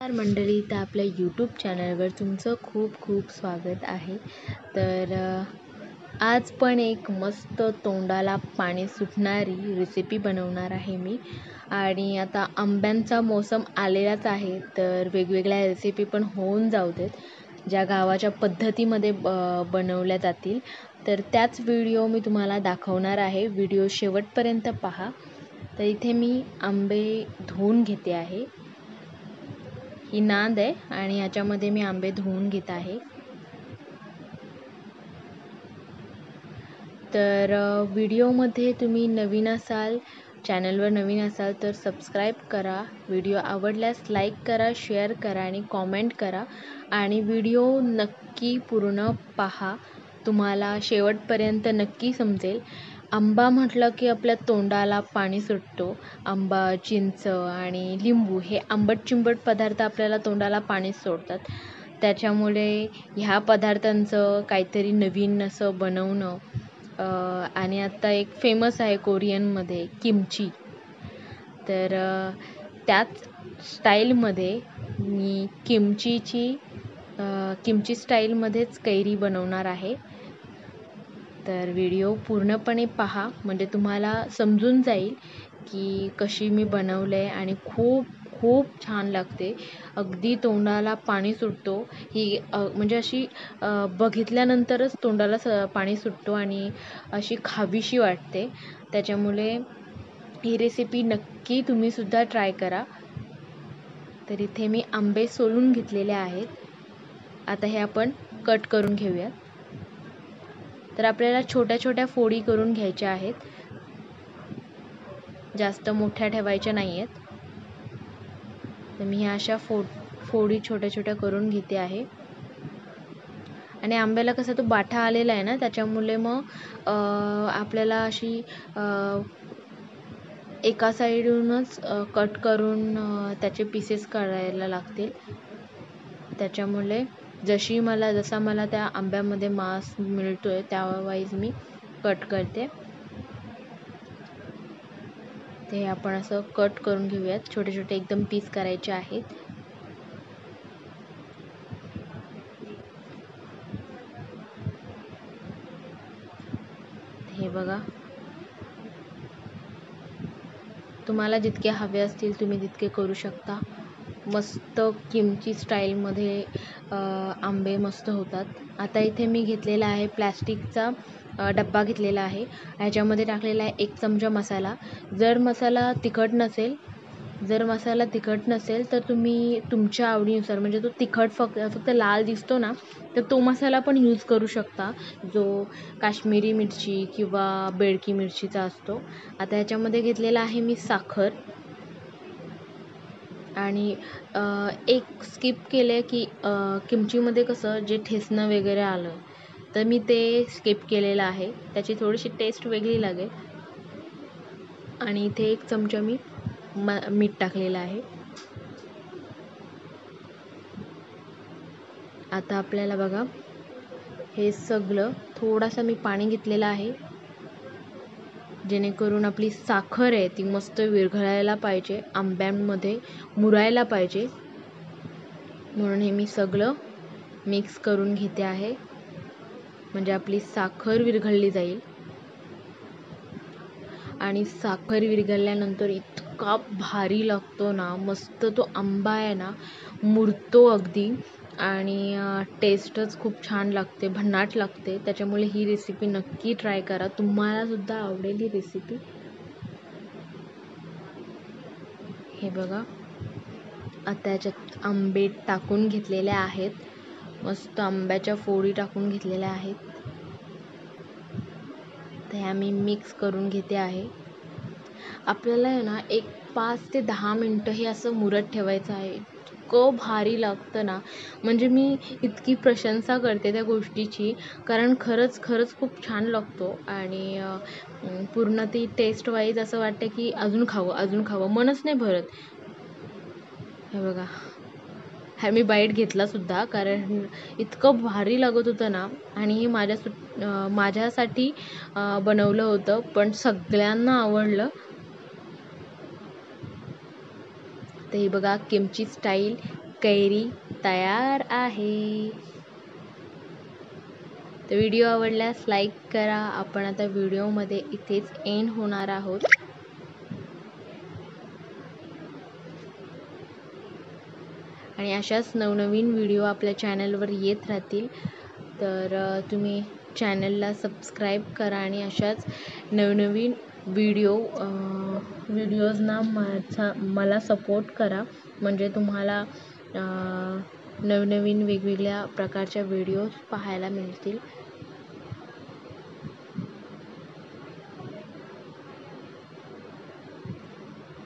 नमस्कार मंडळी, तर आपल्या यूट्यूब चॅनलवर तुमचं खूप खूप स्वागत आहे. तर आज पण एक मस्त तोंडाला पाणी सुटणारी रेसिपी बनवणार आहे मी. आणि आता आंब्यांचा मोसम आलेलाच आहे, तर वेगवेगळ्या रेसिपी पण होऊन जाऊ देत, ज्या गावाच्या पद्धतीमध्ये बनवल्या जातील. तर त्याच व्हिडिओ मी तुम्हाला दाखवणार आहे. व्हिडिओ शेवटपर्यंत पहा. तर इथे मी आंबे धुवून घेते आहे. ही नांद आहे आणि याच्यामध्ये मी आंबे धुवून घेत आहे. तर व्हिडिओमध्ये तुम्ही नवीन असाल, चॅनलवर नवीन असाल तर सबस्क्राईब करा. व्हिडिओ आवडल्यास लाईक करा, शेअर करा आणि कॉमेंट करा. आणि व्हिडिओ नक्की पूर्ण पहा, तुम्हाला शेवटपर्यंत नक्की समजेल. आंबा म्हटलं की आपल्या तोंडाला पाणी सुटतो. आंबा, चिंच आणि लिंबू हे आंबट चिंबट पदार्थ आपल्याला तोंडाला पाणी सोडतात. त्याच्यामुळे ह्या पदार्थांचं काहीतरी नवीन असं बनवणं. आणि आता एक फेमस आहे कोरियनमध्ये किमची. तर त्याच स्टाईलमध्ये मी किमची स्टाईलमध्येच कैरी बनवणार आहे. तर व्हिडिओ पूर्णपणे पहा, म्हणजे तुम्हाला समजून जाईल की कशी मी बनवलं आहे. आणि खूप खूप छान लागते. अगदी तोंडाला पाणी सुटतो. ही म्हणजे अशी बघितल्यानंतरच तोंडाला पाणी सुटतो आणि अशी खावीशी वाटते. त्याच्यामुळे ही रेसिपी नक्की तुम्हीसुद्धा ट्राय करा. तर इथे मी आंबे सोलून घेतलेले आहेत. आता हे आपण कट करून घेऊयात. तर आपल्याला छोट्या छोट्या फोडी करून घ्यायच्या आहेत, जास्त मोठ्या ठेवायच्या नाही आहेत. तर मी ह्या अशा फोडी छोट्या छोट्या करून घेते आहे. आणि आंब्याला कसा तो बाठा आलेला आहे ना, त्याच्यामुळे मग आपल्याला अशी एका साईडूनच कट करून त्याचे पीसेस करायला लागतील. त्याच्यामुळे जसा मला त्या आंब्यामध्ये मांस मिळतोय त्यावाईज मी कट करते. ते आपण असं कट करून घेऊयात. छोटे छोटे एकदम पीस करायचे आहेत. हे बघा, तुम्हाला जितके हवे असतील तुम्ही तितके करू शकता. मस्त किमची स्टाईलमध्ये आंबे मस्त होतात. आता इथे मी घेतलेला आहे प्लॅस्टिकचा डब्बा घेतलेला आहे. ह्याच्यामध्ये टाकलेला आहे 1 चमचा मसाला. जर मसाला तिखट नसेल तर तुम्ही तुमच्या आवडीनुसार, म्हणजे तो तिखट फक्त लाल दिसतो ना, तर तो मसाला पण यूज करू शकता, जो काश्मीरी मिरची किंवा बेडकी मिरचीचा असतो. आता ह्याच्यामध्ये घेतलेला आहे मी साखर. आणि एक स्किप केलं की किमचीमध्ये कसं जे ठेचणं वगैरे आलं, तर मी ते स्किप केलेलं आहे. त्याची थोडीशी टेस्ट वेगळी लागेल. आणि इथे 1 चमचा मी मीठ टाकलेलं आहे. आता आपल्याला बघा, हे सगळं थोडासा मी पाणी घेतलेलं आहे, जेणेकरून आपली साखर आहे ती मस्त विरघळायला पाहिजे, आंब्यांमध्ये मुरायला पाहिजे. म्हणून हे मी सगळं मिक्स करून घेते आहे, म्हणजे आपली साखर विरघळली जाईल. आणि साखर विरघळल्यानंतर इतका भारी लागतो ना, मस्त तो आंबा आहे ना, मुरतो अगदी. आणि टेस्टच खूप छान लागते, भन्नाट लागते. त्याच्यामुळे ही रेसिपी नक्की ट्राय करा, तुम्हालासुद्धा आवडेल ही रेसिपी. हे बघा, आता याच्यात आंबे टाकून घेतलेले आहेत, मस्त आंब्याच्या फोडी टाकून घेतलेल्या आहेत. तर ह्या मी मिक्स करून घेते आहे. आपल्याला आहे ना 5 ते 10 मिनटं हे असं मुरत ठेवायचं आहे. इतकं भारी लागतं ना, म्हणजे मी इतकी प्रशंसा करते त्या गोष्टीची, कारण खरंच खूप छान लागतो. आणि पूर्ण ती टेस्ट वाईज असं वाटतं की अजून खावं मनच नाही भरत. हे बघा, हा मी बाईट घेतलासुद्धा, कारण इतकं भारी लागत होतं ना. आणि हे माझ्यासाठी बनवलं होतं, पण सगळ्यांना आवडलं. तर हे बघा, किमची स्टाईल कैरी तयार आहे. तर व्हिडिओ आवडल्यास लाईक करा. आपण आता व्हिडिओमध्ये इथेच एंड होणार आहोत. आणि अशाच नवनवीन व्हिडिओ आपल्या चॅनलवर येत राहतील. तर तुम्ही चॅनलला सबस्क्राईब करा आणि अशाच नवनवीन व्हिडिओजना मला सपोर्ट करा. म्हणजे तुम्हाला नवनवीन वेगवेगळ्या प्रकारच्या व्हिडिओज पाहायला मिळतील.